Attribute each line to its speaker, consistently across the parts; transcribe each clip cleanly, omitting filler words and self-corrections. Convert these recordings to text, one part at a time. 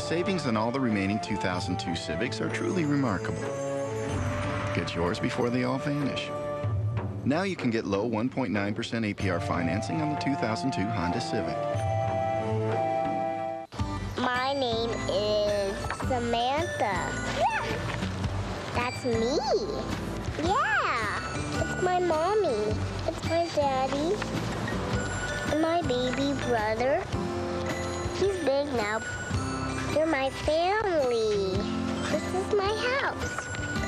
Speaker 1: savings on all the remaining 2002 Civics are truly remarkable. Get yours before they all vanish. Now you can get low 1.9% APR financing on the 2002 Honda Civic.
Speaker 2: My name is Samantha. Yeah, that's me. Yeah, it's my mommy. It's my daddy. And my baby brother. He's big now. They're my family. This is my house.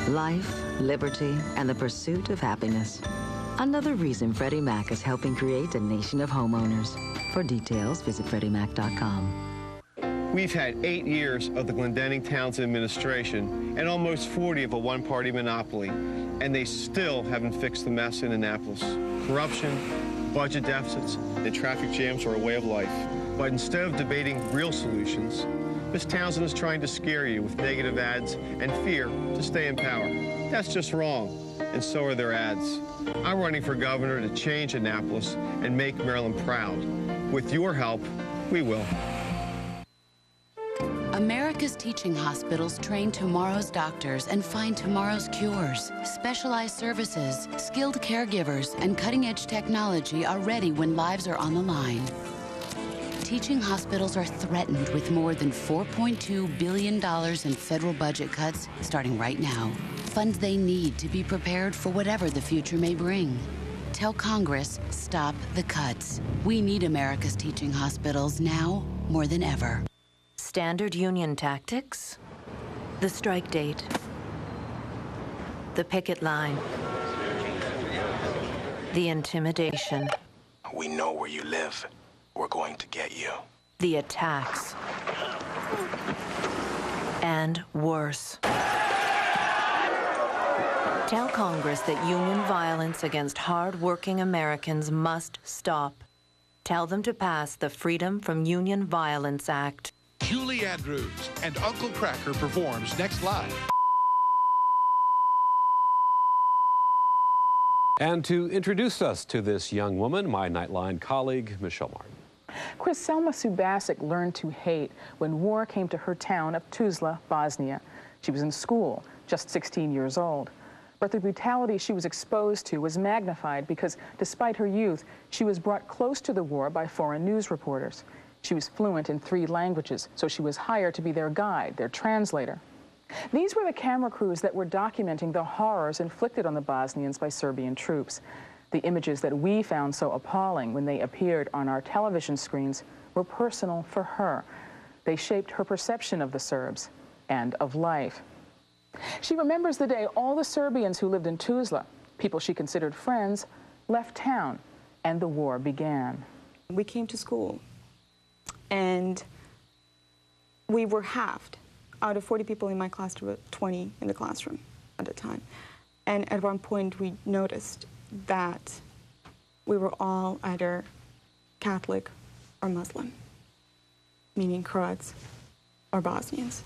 Speaker 3: Life, liberty, and the pursuit of happiness. Another reason Freddie Mac is helping create a nation of homeowners. For details, visit FreddieMac.com.
Speaker 4: We've had 8 years of the Glendenning Townsend administration and almost 40 of a one-party monopoly, and they still haven't fixed the mess in Annapolis. Corruption, budget deficits, and traffic jams are a way of life. But instead of debating real solutions, Ms. Townsend is trying to scare you with negative ads and fear to stay in power. That's just wrong, and so are their ads. I'm running for governor to change Annapolis and make Maryland proud. With your help, we will.
Speaker 5: America's teaching hospitals train tomorrow's doctors and find tomorrow's cures. Specialized services, skilled caregivers, and cutting-edge technology are ready when lives are on the line. Teaching hospitals are threatened with more than $4.2 billion in federal budget cuts starting right now. Funds they need to be prepared for whatever the future may bring. Tell Congress, stop the cuts. We need America's teaching hospitals now more than ever.
Speaker 3: Standard union tactics, the strike date, the picket line, the intimidation.
Speaker 6: We know where you live. We're going to get you.
Speaker 3: The attacks, and worse. Tell Congress that union violence against hard-working Americans must stop. Tell them to pass the Freedom from Union Violence Act.
Speaker 7: Julie Andrews and Uncle Kracker performs next live.
Speaker 8: And to introduce us to this young woman, my Nightline colleague, Michelle Martin.
Speaker 9: Chris, Selma Subasic learned to hate when war came to her town of Tuzla, Bosnia. She was in school, just 16 years old. But the brutality she was exposed to was magnified because, despite her youth, she was brought close to the war by foreign news reporters. She was fluent in 3 languages, so she was hired to be their guide, their translator. These were the camera crews that were documenting the horrors inflicted on the Bosnians by Serbian troops. The images that we found so appalling when they appeared on our television screens were personal for her. They shaped her perception of the Serbs and of life. She remembers the day all the Serbians who lived in Tuzla, people she considered friends, left town, and the war began.
Speaker 10: We came to school, and we were halved. Out of 40 people in my class, there were 20 in the classroom at the time. And at one point, we noticed that we were all either Catholic or Muslim, meaning Croats or Bosnians.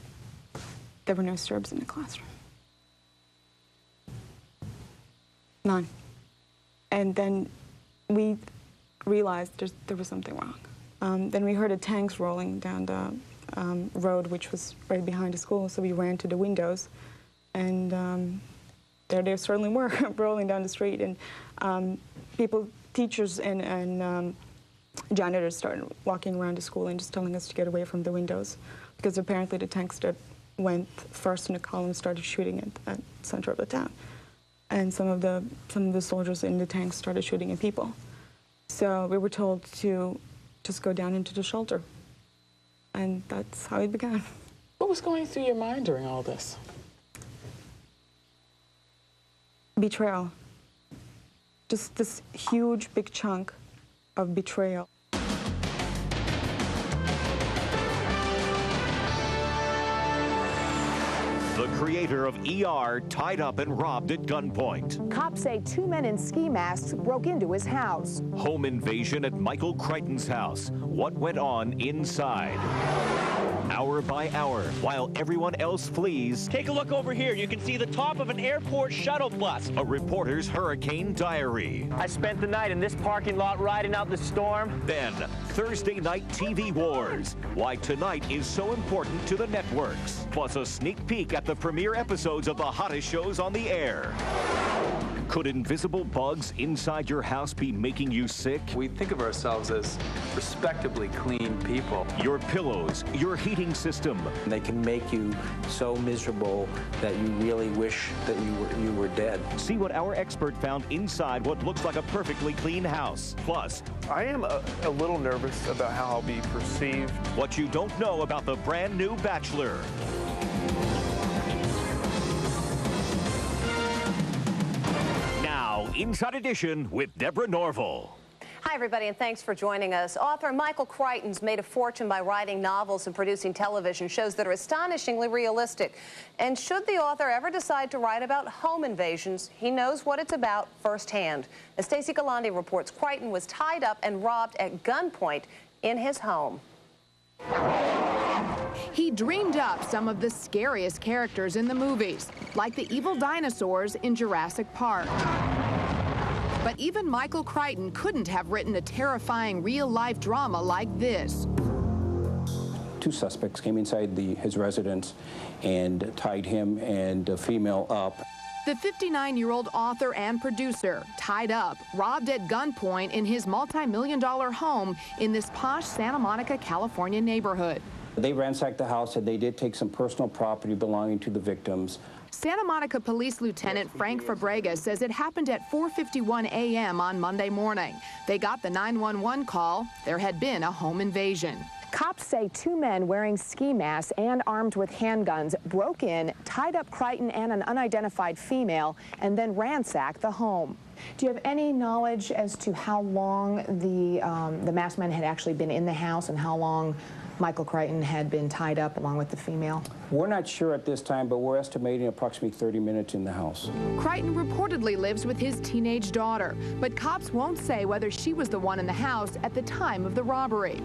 Speaker 10: There were no Serbs in the classroom. None. And then we realized there was something wrong. Then we heard tanks rolling down the road, which was right behind the school, so we ran to the windows, and there they certainly were, rolling down the street, and people, teachers and janitors started walking around the school and just telling us to get away from the windows, because apparently the tanks that went first in the column started shooting at the center of the town, and some of the soldiers in the tanks started shooting at people. So we were told to just go down into the shelter. And that's how it began.
Speaker 9: What was going through your mind during all this?
Speaker 10: Betrayal. Just this huge, big chunk of betrayal.
Speaker 11: The creator of ER tied up and robbed at gunpoint.
Speaker 12: Cops say 2 men in ski masks broke into his house.
Speaker 11: Home invasion at Michael Crichton's house. What went on inside? hour by hour, while everyone else flees.
Speaker 13: Take a look over here. You can see the top of an airport shuttle bus.
Speaker 11: A reporter's hurricane diary.
Speaker 13: I spent the night in this parking lot riding out the storm.
Speaker 11: Then, Thursday night TV wars. Why tonight is so important to the networks. Plus a sneak peek at the premiere episodes of the hottest shows on the air. Could invisible bugs inside your house be making you sick?
Speaker 14: We think of ourselves as respectably clean people.
Speaker 11: Your pillows, your heating system.
Speaker 14: They can make you so miserable that you really wish that you were dead.
Speaker 11: See what our expert found inside what looks like a perfectly clean house. Plus,
Speaker 15: I am a little nervous about how I'll be perceived.
Speaker 11: What you don't know about the brand new Bachelor. Inside Edition with Deborah Norville.
Speaker 16: Hi, everybody, and thanks for joining us. Author Michael Crichton's made a fortune by writing novels and producing television shows that are astonishingly realistic. And should the author ever decide to write about home invasions, he knows what it's about firsthand. As Stacey Galante reports, Crichton was tied up and robbed at gunpoint in his home.
Speaker 12: He dreamed up some of the scariest characters in the movies, like the evil dinosaurs in Jurassic Park. But even Michael Crichton couldn't have written a terrifying real-life drama like this.
Speaker 17: Two suspects came inside his residence and tied him and a female up.
Speaker 12: The 59-year-old author and producer, tied up, robbed at gunpoint in his multi-million-dollar home in this posh Santa Monica, California neighborhood.
Speaker 17: They ransacked the house and they did take some personal property belonging to the victims.
Speaker 12: Santa Monica Police Lieutenant Frank Fabregas says it happened at 4:51 a.m. on Monday morning. They got the 911 call. There had been a home invasion.
Speaker 18: Cops say two men wearing ski masks and armed with handguns broke in, tied up Crichton and an unidentified female, and then ransacked the home. Do you have any knowledge as to how long the masked men had actually been in the house and how long Michael Crichton had been tied up along with the female?
Speaker 17: We're not sure at this time, but we're estimating approximately 30 minutes in the house.
Speaker 12: Crichton reportedly lives with his teenage daughter, but cops won't say whether she was the one in the house at the time of the robbery.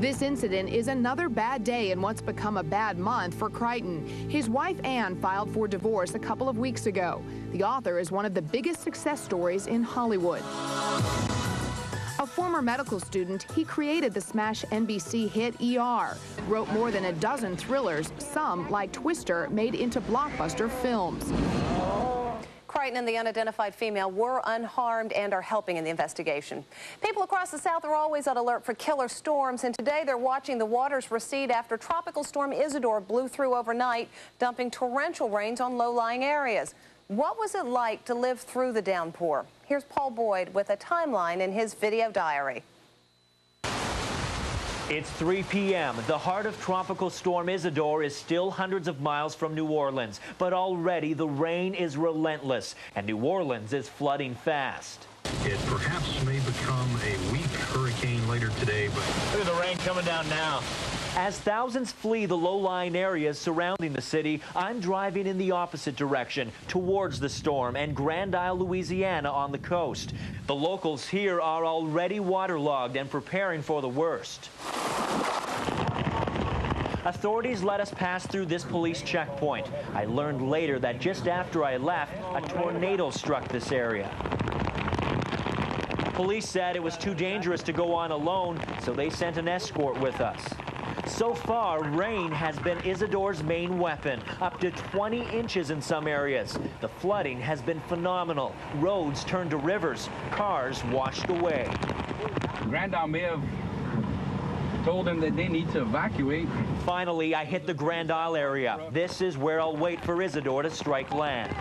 Speaker 12: This incident is another bad day in what's become a bad month for Crichton. His wife, Anne, filed for divorce a couple of weeks ago. The author is one of the biggest success stories in Hollywood. A former medical student, he created the smash NBC hit ER, wrote more than a dozen thrillers, some, like Twister, made into blockbuster films.
Speaker 16: Crichton and the unidentified female were unharmed and are helping in the investigation. People across the South are always on alert for killer storms, and today they're watching the waters recede after Tropical Storm Isidore blew through overnight, dumping torrential rains on low-lying areas. What was it like to live through the downpour? Here's Paul Boyd with a timeline in his video diary.
Speaker 13: It's 3 p.m. The heart of Tropical Storm Isidore is still hundreds of miles from New Orleans, but already the rain is relentless, and New Orleans is flooding fast.
Speaker 19: It perhaps may become a weak hurricane later today, but
Speaker 13: look at the rain coming down now. As thousands flee the low-lying areas surrounding the city, I'm driving in the opposite direction, towards the storm and Grand Isle, Louisiana on the coast. The locals here are already waterlogged and preparing for the worst. Authorities let us pass through this police checkpoint. I learned later that just after I left, a tornado struck this area. Police said it was too dangerous to go on alone, so they sent an escort with us. So far, rain has been Isidore's main weapon, up to 20 inches in some areas. The flooding has been phenomenal. Roads turned to rivers, cars washed away.
Speaker 20: Grand Isle may have told them that they need to evacuate.
Speaker 13: Finally, I hit the Grand Isle area. This is where I'll wait for Isidore to strike land.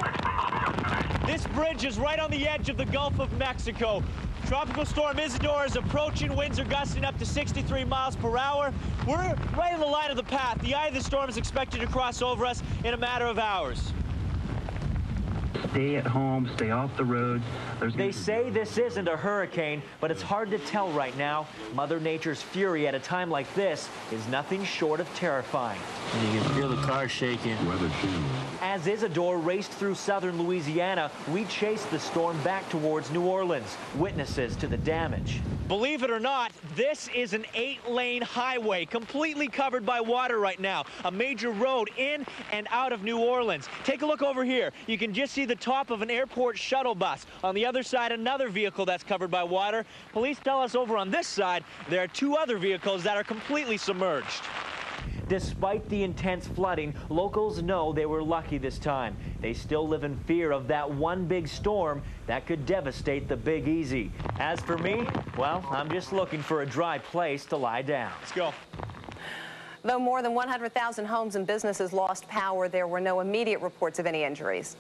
Speaker 13: This bridge is right on the edge of the Gulf of Mexico. Tropical Storm Isidore is approaching. Winds are gusting up to 63 miles per hour. We're right on the line of the path. The eye of the storm is expected to cross over us in a matter of hours.
Speaker 21: Stay at home, stay off the roads.
Speaker 13: They say this isn't a hurricane, but it's hard to tell right now. Mother Nature's fury at a time like this is nothing short of terrifying.
Speaker 21: You can feel the car shaking.
Speaker 19: Weather channel.
Speaker 13: As Isidore raced through southern Louisiana, we chased the storm back towards New Orleans, witnesses to the damage. Believe it or not, this is an 8-lane highway completely covered by water right now. A major road in and out of New Orleans. Take a look over here. You can just see the top of an airport shuttle bus. On the other side, another vehicle that's covered by water. Police tell us over on this side, there are 2 other vehicles that are completely submerged. Despite the intense flooding, locals know they were lucky this time. They still live in fear of that one big storm that could devastate the Big Easy. As for me, well, I'm just looking for a dry place to lie down. Let's go.
Speaker 16: Though more than 100,000 homes and businesses lost power, there were no immediate reports of any injuries.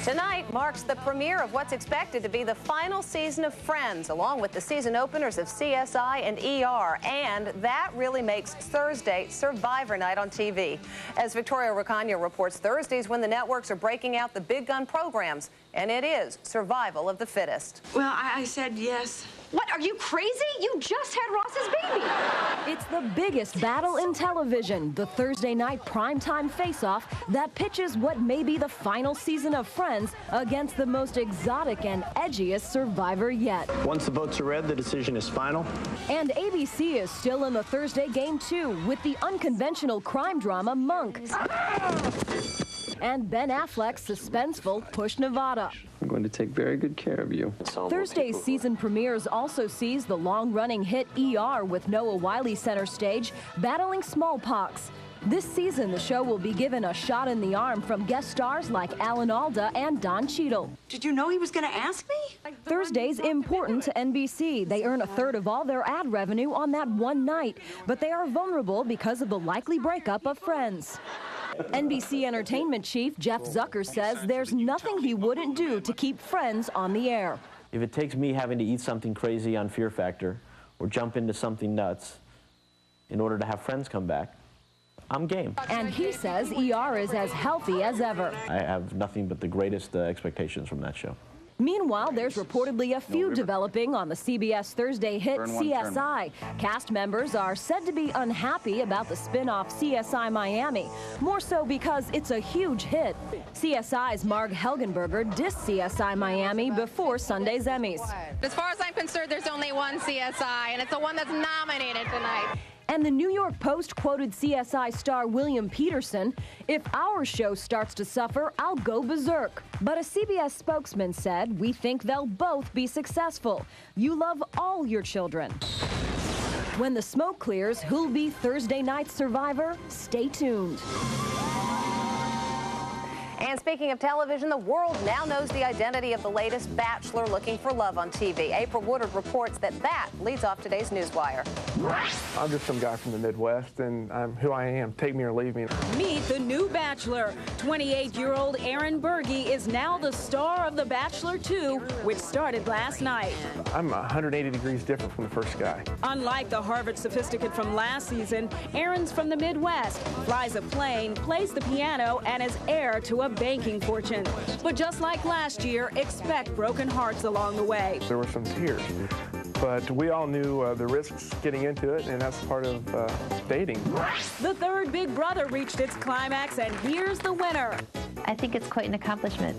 Speaker 16: Tonight marks the premiere of what's expected to be the final season of Friends, along with the season openers of CSI and ER. And that really makes Thursday Survivor Night on TV. As Victoria Racagna reports, Thursdays when the networks are breaking out the big gun programs, and it is survival of the fittest.
Speaker 1: Well, I said yes. What, are you crazy? You just had Ross's baby.
Speaker 22: It's the biggest battle in television, the Thursday night primetime face-off that pitches what may be the final season of Friends against the most exotic and edgiest Survivor yet.
Speaker 23: Once the votes are read, the decision is final.
Speaker 22: And ABC is still in the Thursday game too, with the unconventional crime drama Monk. And Ben Affleck's suspenseful Push Nevada.
Speaker 23: I'm going to take very good care of you.
Speaker 22: Thursday's season premieres also sees the long-running hit ER with Noah Wyle center stage battling smallpox. This season, the show will be given a shot in the arm from guest stars like Alan Alda and Don Cheadle.
Speaker 1: Did you know he was going to ask me?
Speaker 22: Thursday's important to NBC. They earn 1/3 of all their ad revenue on that one night, but they are vulnerable because of the likely breakup of Friends. NBC Entertainment chief Jeff Zucker says there's nothing he wouldn't do to keep Friends on the air.
Speaker 24: If it takes me having to eat something crazy on Fear Factor or jump into something nuts in order to have Friends come back, I'm game.
Speaker 22: And he says ER is as healthy as ever.
Speaker 24: I have nothing but the greatest expectations from that show.
Speaker 22: Meanwhile, there's reportedly a feud developing on the CBS Thursday hit CSI. Cast members are said to be unhappy about the spin-off CSI Miami, more so because it's a huge hit. CSI's Marg Helgenberger dissed CSI Miami before Sunday's Emmys.
Speaker 25: As far as I'm concerned, there's only one CSI, and it's the one that's nominated tonight.
Speaker 22: And the New York Post quoted CSI star William Peterson, "If our show starts to suffer, I'll go berserk." But a CBS spokesman said, "We think they'll both be successful. You love all your children." When the smoke clears, who'll be Thursday night's survivor? Stay tuned.
Speaker 16: And speaking of television, the world now knows the identity of the latest bachelor looking for love on TV. April Woodard reports that leads off today's Newswire.
Speaker 15: I'm just some guy from the Midwest, and I'm who I am. Take me or leave me.
Speaker 26: Meet the new bachelor. 28-year-old Aaron Berge is now the star of The Bachelor 2, which started last night.
Speaker 15: I'm 180 degrees different from the first guy.
Speaker 26: Unlike the Harvard sophisticate from last season, Aaron's from the Midwest, flies a plane, plays the piano, and is heir to a banking fortune. But just like last year, expect broken hearts along the way.
Speaker 15: There were some tears, but we all knew the risks getting into it, and that's part of dating.
Speaker 26: The third Big Brother reached its climax, and here's the winner.
Speaker 27: I think it's quite an accomplishment,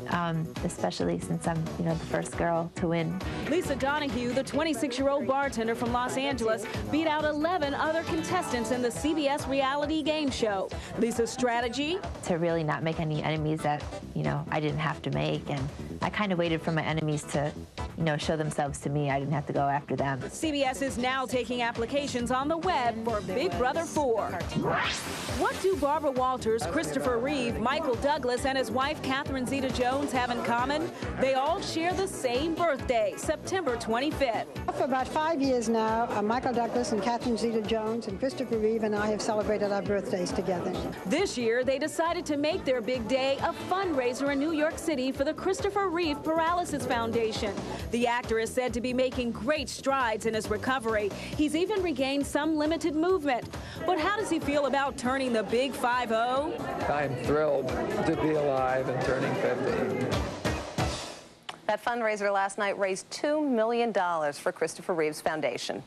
Speaker 27: especially since I'm, the first girl to win.
Speaker 26: Lisa Donahue, the 26-year-old bartender from Los Angeles, beat out 11 other contestants in the CBS reality game show. Lisa's strategy?
Speaker 27: To really not make any enemies that, I didn't have to make, and I kind of waited for my enemies to, show themselves to me. I didn't have to go after them.
Speaker 26: CBS is now taking applications on the web for Big Brother 4. What do Barbara Walters, Christopher Reeve, Michael Douglas, and his wife Catherine Zeta-Jones have in common? They all share the same birthday, September 25th.
Speaker 28: For about 5 years now, Michael Douglas and Catherine Zeta-Jones and Christopher Reeve and I have celebrated our birthdays together.
Speaker 26: This year, they decided to make their big day a fundraiser in New York City for the Christopher Reeve Paralysis Foundation. The actor is said to be making great strides in his recovery. He's even regained some limited movement. But how does he feel about turning the big 5-0?
Speaker 29: I'm thrilled to be alive and turning 50.
Speaker 16: That fundraiser last night raised $2 million for Christopher Reeve's foundation.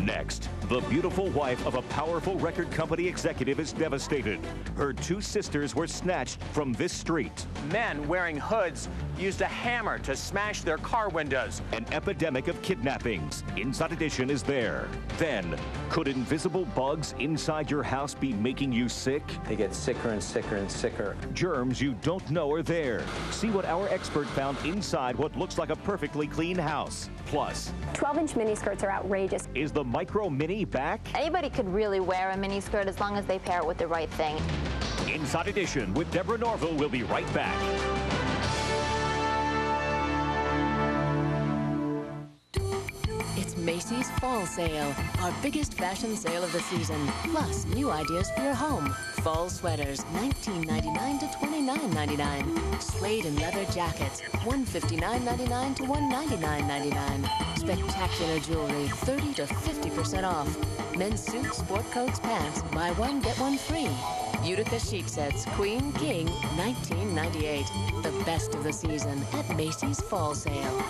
Speaker 11: Next, The beautiful wife of a powerful record company executive is devastated. Her two sisters were snatched from this street.
Speaker 13: Men wearing hoods used a hammer to smash their car windows.
Speaker 11: An epidemic of kidnappings. Inside Edition is there. Then, could invisible bugs inside your house be making you sick?
Speaker 14: They get sicker and sicker and sicker.
Speaker 11: Germs you don't know are there. See what our expert found inside what looks like a perfectly clean house. Plus,
Speaker 2: 12-inch miniskirts are outrageous.
Speaker 11: Is the Micro Mini back?
Speaker 2: Anybody could really wear a miniskirt as long as they pair it with the right thing.
Speaker 11: Inside Edition with Deborah Norville will be right back.
Speaker 3: It's Macy's Fall Sale, our biggest fashion sale of the season. Plus, new ideas for your home. Fall sweaters, $19.99 to $29.99. Suede and leather jackets, $159.99 to $199.99. Spectacular jewelry, 30 to 50% off. Men's suits, sport coats, pants, buy one, get one free. Utica sheet sets, Queen, King, $19.98. The best of the season at Macy's Fall Sale.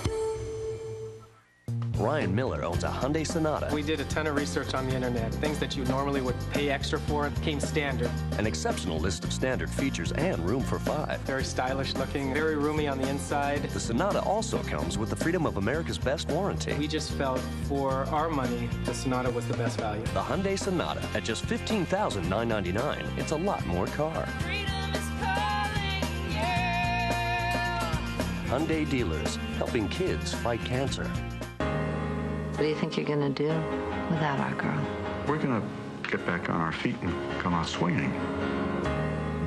Speaker 4: Ryan Miller owns a Hyundai Sonata.
Speaker 5: We did a ton of research on the internet. Things that you normally would pay extra for came standard.
Speaker 4: An exceptional list of standard features and room for 5.
Speaker 5: Very stylish looking, very roomy on the inside.
Speaker 4: The Sonata also comes with the Freedom of America's Best warranty.
Speaker 5: We just felt for our money, the Sonata was the best value.
Speaker 4: The Hyundai Sonata at just $15,999. It's a lot more car. Hyundai dealers, helping kids fight cancer.
Speaker 27: What do you think you're going to do without our girl?
Speaker 6: We're going to get back on our feet and come out swinging.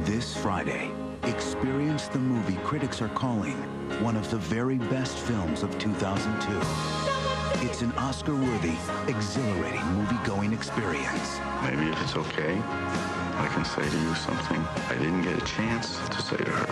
Speaker 7: This Friday, experience the movie critics are calling one of the very best films of 2002. It's an Oscar-worthy, exhilarating movie-going experience.
Speaker 6: Maybe if it's okay, I can say to you something I didn't get a chance to say to her.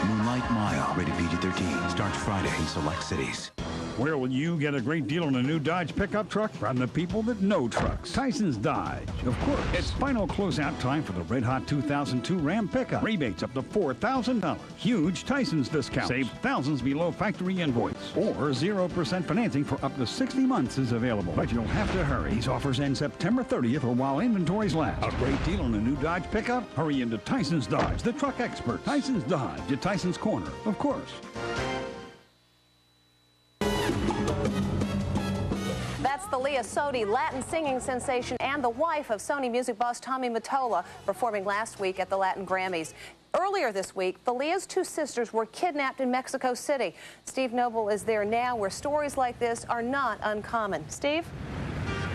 Speaker 7: Moonlight Mile, rated PG-13, starts Friday in select cities.
Speaker 8: Where will you get a great deal on a new Dodge pickup truck? From the people that know trucks. Tyson's Dodge. Of course, it's final closeout time for the red-hot 2002 Ram pickup. Rebates up to $4,000. Huge Tyson's discounts. Save thousands below factory invoice. Or 0% financing for up to 60 months is available. But you'll have to hurry. These offers end September 30th or while inventories last. A great deal on a new Dodge pickup? Hurry into Tyson's Dodge, the truck expert. Tyson's Dodge at Tyson's Corner, of course.
Speaker 16: That's Thalia Sodi, Latin singing sensation and the wife of Sony Music boss Tommy Mottola, performing last week at the Latin Grammys. Earlier this week, Thalia's two sisters were kidnapped in Mexico City. Steve Noble is there now, where stories like this are not uncommon. Steve?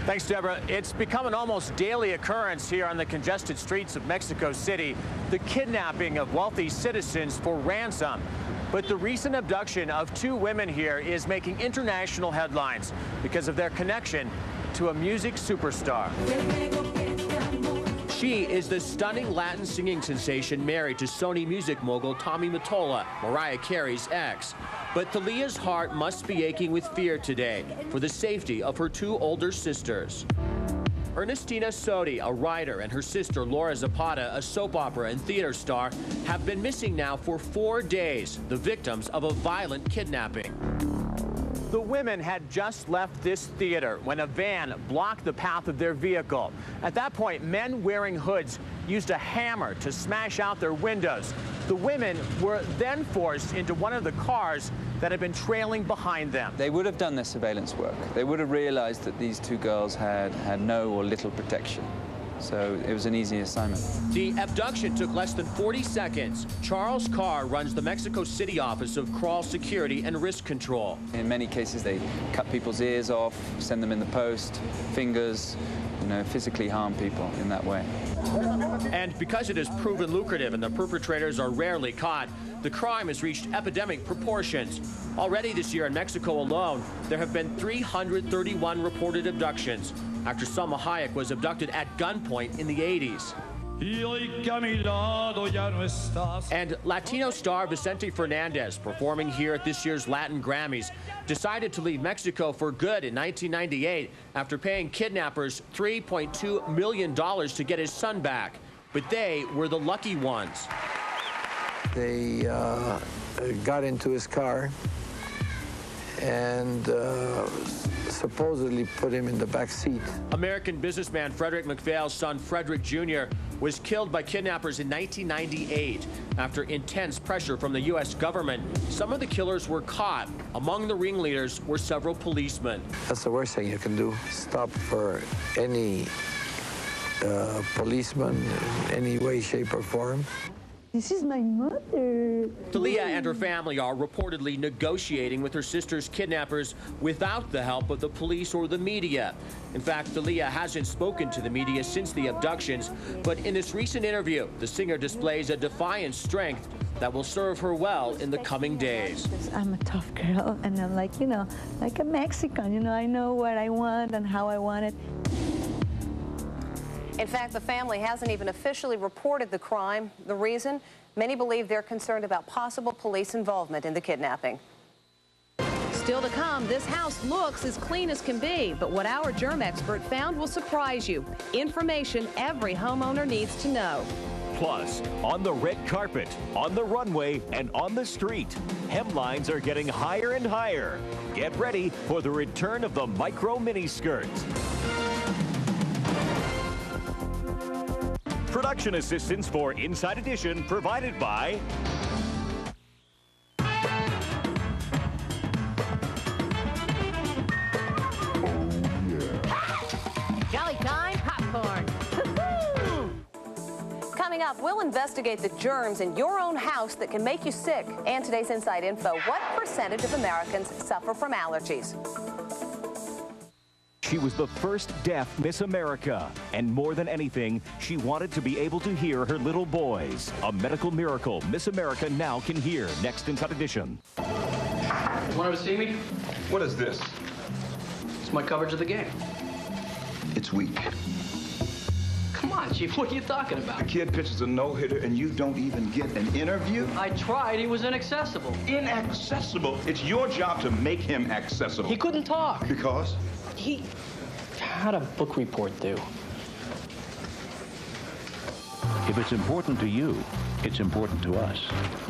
Speaker 13: Thanks, Deborah. It's become an almost daily occurrence here on the congested streets of Mexico City, the kidnapping of wealthy citizens for ransom. But the recent abduction of two women here is making international headlines because of their connection to a music superstar. She is the stunning Latin singing sensation married to Sony Music mogul Tommy Mottola, Mariah Carey's ex. But Thalia's heart must be aching with fear today for the safety of her two older sisters. Ernestina Sodi, a writer, and her sister Laura Zapata, a soap opera and theater star, have been missing now for 4 days, the victims of a violent kidnapping. The women had just left this theater when a van blocked the path of their vehicle. At that point, men wearing hoods used a hammer to smash out their windows. The women were then forced into one of the cars that had been trailing behind them.
Speaker 9: They would have done their surveillance work. They would have realized that these two girls had no or little protection. So it was an easy assignment.
Speaker 13: The abduction took less than 40 seconds. Charles Carr runs the Mexico City office of Crawl Security and Risk Control.
Speaker 9: In many cases, they cut people's ears off, send them in the post, fingers, physically harm people in that way.
Speaker 13: And because it is proven lucrative and the perpetrators are rarely caught, the crime has reached epidemic proportions. Already this year in Mexico alone, there have been 331 reported abductions after Salma Hayek was abducted at gunpoint in the 80s. And Latino star Vicente Fernandez, performing here at this year's Latin Grammys, decided to leave Mexico for good in 1998 after paying kidnappers $3.2 million to get his son back. But they were the lucky ones.
Speaker 29: They got into his car and supposedly put him in the back seat.
Speaker 1: American businessman Frederick McPhail's son, Frederick Jr., was killed by kidnappers in 1998. After intense pressure from the U.S. government, some of the killers were caught. Among the ringleaders were several policemen.
Speaker 29: That's the worst thing you can do. Stop for any policeman in any way, shape, or form.
Speaker 10: This is my mother.
Speaker 1: Talia and her family are reportedly negotiating with her sister's kidnappers without the help of the police or the media. In fact, Talia hasn't spoken to the media since the abductions, but in this recent interview, the singer displays a defiant strength that will serve her well in the coming days.
Speaker 10: I'm a tough girl, and I'm like, you know, like a Mexican. You know, I know what I want and how I want it.
Speaker 16: In fact, the family hasn't even officially reported the crime. The reason? Many believe they're concerned about possible police involvement in the kidnapping.
Speaker 12: Still to come, this house looks as clean as can be, but what our germ expert found will surprise you. Information every homeowner needs to know.
Speaker 11: Plus, on the red carpet, on the runway, and on the street, hemlines are getting higher and higher. Get ready for the return of the micro mini skirts. Production assistance for Inside Edition provided by
Speaker 12: Jolly Time popcorn.
Speaker 16: Coming up, we'll investigate the germs in your own house that can make you sick. And today's Inside Info, what percentage of Americans suffer from allergies?
Speaker 11: She was the first deaf Miss America, and more than anything, she wanted to be able to hear her little boys. A medical miracle Miss America now can hear. Next Inside Edition.
Speaker 17: Want to see me?
Speaker 18: What is this?
Speaker 17: It's my coverage of the game.
Speaker 18: It's weak.
Speaker 17: Come on, Chief, what are you talking about?
Speaker 18: The kid pitches a no-hitter and you don't even get an interview?
Speaker 17: I tried. He was inaccessible.
Speaker 18: Inaccessible? It's your job to make him accessible.
Speaker 17: He couldn't talk.
Speaker 18: Because?
Speaker 17: How'd a book report do?
Speaker 19: If it's important to you, it's important to us.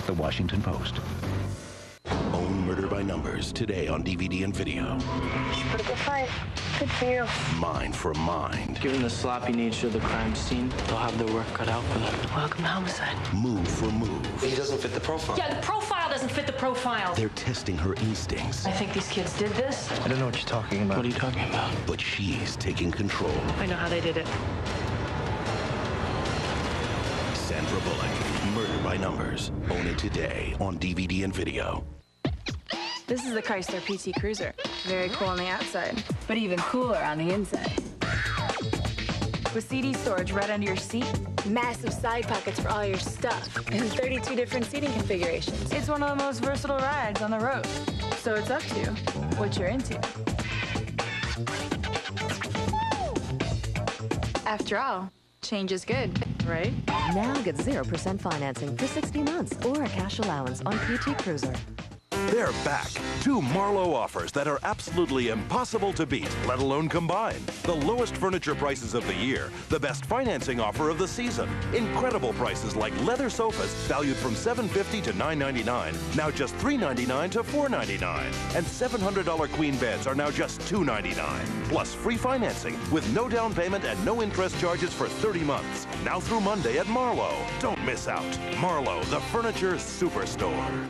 Speaker 19: The Washington Post.
Speaker 20: Own Murder by Numbers today on DVD and video.
Speaker 10: Pretty good fight. Good for you.
Speaker 20: Mind for Mind.
Speaker 14: Given the sloppy nature of the crime scene, they'll have their work cut out for them.
Speaker 10: Welcome to homicide.
Speaker 20: Move for Move.
Speaker 18: He doesn't fit the profile.
Speaker 10: Yeah, the profile doesn't fit the profile.
Speaker 20: They're testing her instincts.
Speaker 10: I think these kids did this.
Speaker 14: I don't know what you're talking about. What are you talking about?
Speaker 20: But she's taking control.
Speaker 10: I know how they did it.
Speaker 20: Sandra Bullock, Murder by Numbers. Own it today on DVD and video.
Speaker 21: This is the Chrysler PT Cruiser. Very cool on the outside, but even cooler on the inside. With CD storage right under your seat, massive side pockets for all your stuff, and 32 different seating configurations. It's one of the most versatile rides on the road. So it's up to you what you're into. After all, change is good, right?
Speaker 3: Now get 0% financing for 60 months or a cash allowance on PT Cruiser.
Speaker 21: They're back. 2 Marlowe offers that are absolutely impossible to beat, let alone combine. The lowest furniture prices of the year, the best financing offer of the season. Incredible prices like leather sofas valued from $750 to $999, now just $399 to $499. And $700 queen beds are now just $299. Plus free financing with no down payment and no interest charges for 30 months. Now through Monday at Marlowe. Don't miss out. Marlowe, the furniture superstore.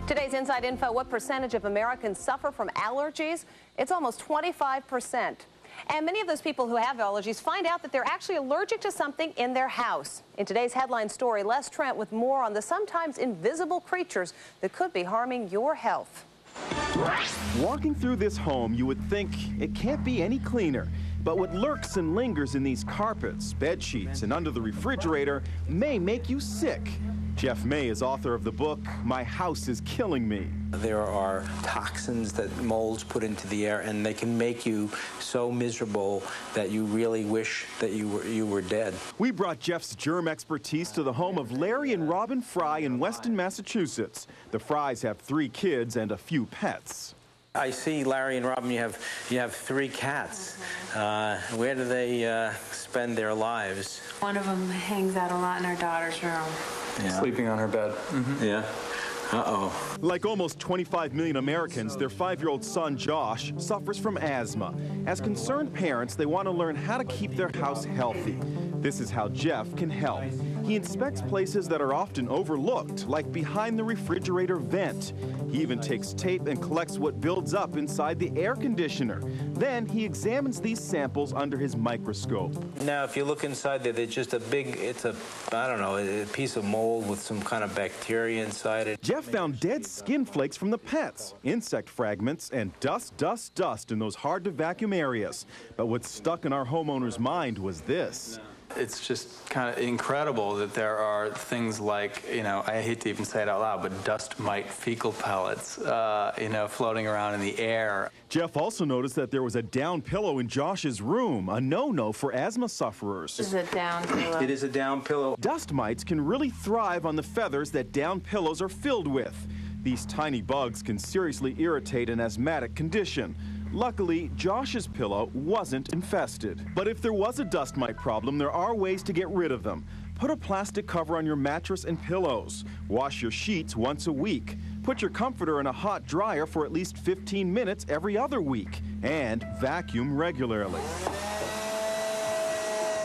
Speaker 16: Today's Inside Info, what percentage of Americans suffer from allergies? It's almost 25%. And many of those people who have allergies find out that they're actually allergic to something in their house. In today's headline story, Les Trent with more on the sometimes invisible creatures that could be harming your health.
Speaker 23: Walking through this home, you would think it can't be any cleaner. But what lurks and lingers in these carpets, bed sheets, and under the refrigerator may make you sick. Jeff May is author of the book, My House is Killing Me.
Speaker 14: There are toxins that molds put into the air, and they can make you so miserable that you really wish that you were dead.
Speaker 23: We brought Jeff's germ expertise to the home of Larry and Robin Fry in Weston, Massachusetts. The Frys have 3 kids and a few pets.
Speaker 14: I see, Larry and Robin, you have 3 cats. Where do they spend their lives?
Speaker 21: One of them hangs out a lot in our daughter's room.
Speaker 14: Yeah.
Speaker 29: Sleeping on her bed.
Speaker 14: Yeah.
Speaker 23: Uh-oh. Like almost 25 million Americans, their 5-year-old son, Josh, suffers from asthma. As concerned parents, they want to learn how to keep their house healthy. This is how Jeff can help. He inspects places that are often overlooked, like behind the refrigerator vent. He even takes tape and collects what builds up inside the air conditioner. Then he examines these samples under his microscope.
Speaker 14: Now, if you look inside there, there's just a piece of mold with some kind of bacteria inside it.
Speaker 23: Jeff found dead skin flakes from the pets, insect fragments, and dust in those hard-to-vacuum areas. But what stuck in our homeowner's mind was this.
Speaker 2: It's just kind of incredible that there are things like, I hate to even say it out loud, but dust mite fecal pellets, floating around in the air.
Speaker 23: Jeff also noticed that there was a down pillow in Josh's room, a no-no for asthma sufferers.
Speaker 10: Is it a down pillow?
Speaker 14: It is a down pillow.
Speaker 23: Dust mites can really thrive on the feathers that down pillows are filled with. These tiny bugs can seriously irritate an asthmatic condition. Luckily, Josh's pillow wasn't infested. But if there was a dust mite problem, there are ways to get rid of them. Put a plastic cover on your mattress and pillows. Wash your sheets once a week. Put your comforter in a hot dryer for at least 15 minutes every other week. And vacuum regularly.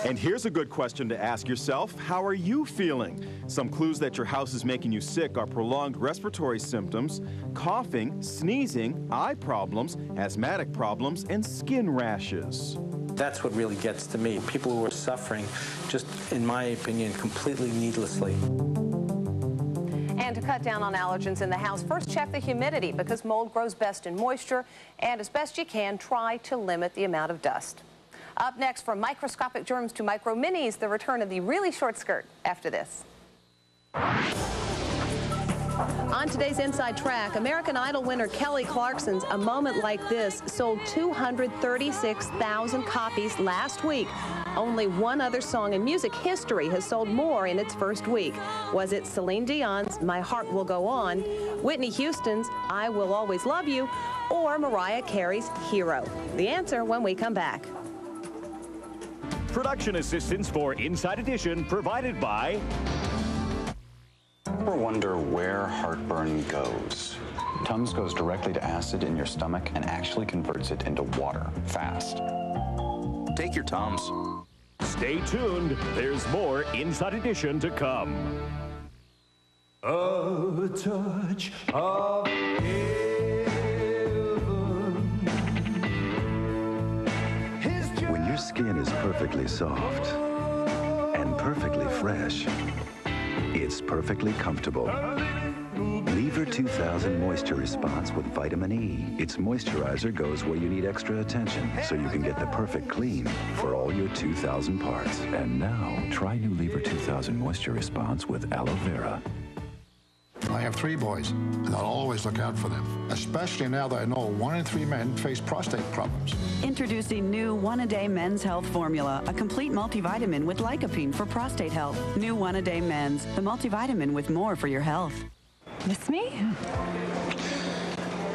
Speaker 23: And here's a good question to ask yourself. How are you feeling? Some clues that your house is making you sick are prolonged respiratory symptoms, coughing, sneezing, eye problems, asthmatic problems, and skin rashes.
Speaker 14: That's what really gets to me. People who are suffering, just in my opinion, completely needlessly.
Speaker 16: And to cut down on allergens in the house, first check the humidity because mold grows best in moisture. And as best you can, try to limit the amount of dust. Up next, from microscopic germs to micro minis, the return of the really short skirt after this. On today's Inside Track, American Idol winner Kelly Clarkson's A Moment Like This sold 236,000 copies last week. Only one other song in music history has sold more in its first week. Was it Celine Dion's My Heart Will Go On, Whitney Houston's I Will Always Love You, or Mariah Carey's Hero? The answer when we come back.
Speaker 11: Production assistance for Inside Edition provided by...
Speaker 4: Ever wonder where heartburn goes? Tums goes directly to acid in your stomach and actually converts it into water fast. Take your Tums.
Speaker 11: Stay tuned. There's more Inside Edition to come.
Speaker 5: A touch of
Speaker 7: When your skin is perfectly soft and perfectly fresh, it's perfectly comfortable. Lever 2000 Moisture Response with vitamin E. Its moisturizer goes where you need extra attention, so you can get the perfect clean for all your 2000 parts. And now, try new Lever 2000 Moisture Response with aloe vera.
Speaker 15: I have 3 boys, and I'll always look out for them, especially now that I know 1 in 3 men face prostate problems.
Speaker 22: Introducing new One-A-Day Men's Health Formula, a complete multivitamin with lycopene for prostate health. New One-A-Day Men's, the multivitamin with more for your health.
Speaker 24: Miss me?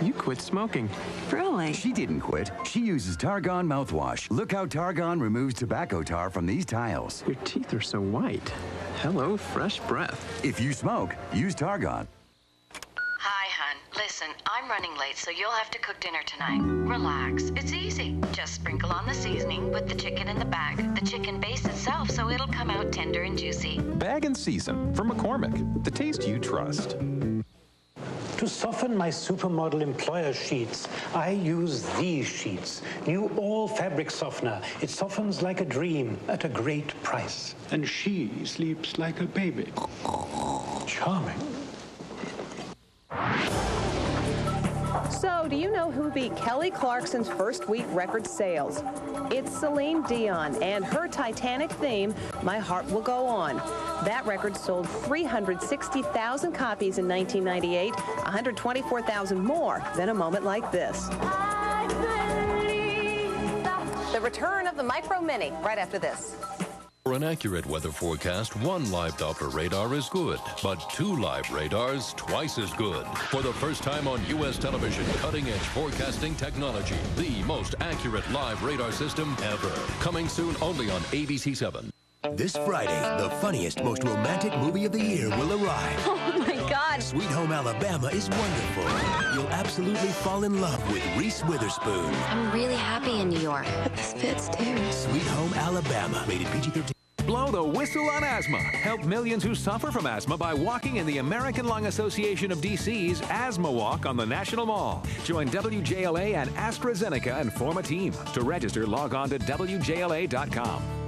Speaker 25: You quit smoking.
Speaker 24: Really?
Speaker 26: She didn't quit. She uses Targon mouthwash. Look how Targon removes tobacco tar from these tiles.
Speaker 25: Your teeth are so white. Hello, fresh breath.
Speaker 26: If you smoke, use Targon.
Speaker 28: Hi, hon. Listen, I'm running late, so you'll have to cook dinner tonight. Relax. It's easy. Just sprinkle on the seasoning, put the chicken in the bag. The chicken bastes itself, so it'll come out tender and juicy.
Speaker 30: Bag and season from McCormick. The taste you trust.
Speaker 31: To soften my supermodel employer sheets, I use these sheets. New All Fabric Softener. It softens like a dream at a great price. And she sleeps like a baby. Charming.
Speaker 16: So, do you know who beat Kelly Clarkson's first week record sales? It's Celine Dion and her Titanic theme, My Heart Will Go On. That record sold 360,000 copies in 1998, 124,000 more than A Moment Like This. The return of the Micro Mini, right after this.
Speaker 32: For an accurate weather forecast, 1 live Doppler radar is good, but 2 live radars twice as good. For the first time on U.S. television, cutting-edge forecasting technology, the most accurate live radar system ever. Coming soon only on ABC7.
Speaker 33: This Friday, the funniest, most romantic movie of the year will arrive.
Speaker 24: Oh my
Speaker 1: God.
Speaker 3: Sweet Home Alabama is wonderful. You'll absolutely fall in love with Reese Witherspoon.
Speaker 28: I'm really happy in New York. But this fits too.
Speaker 3: Sweet Home Alabama, rated PG-13.
Speaker 30: Blow the whistle on asthma. Help millions who suffer from asthma by walking in the American Lung Association of DC's Asthma Walk on the National Mall. Join WJLA and AstraZeneca and form a team. To register, log on to WJLA.com.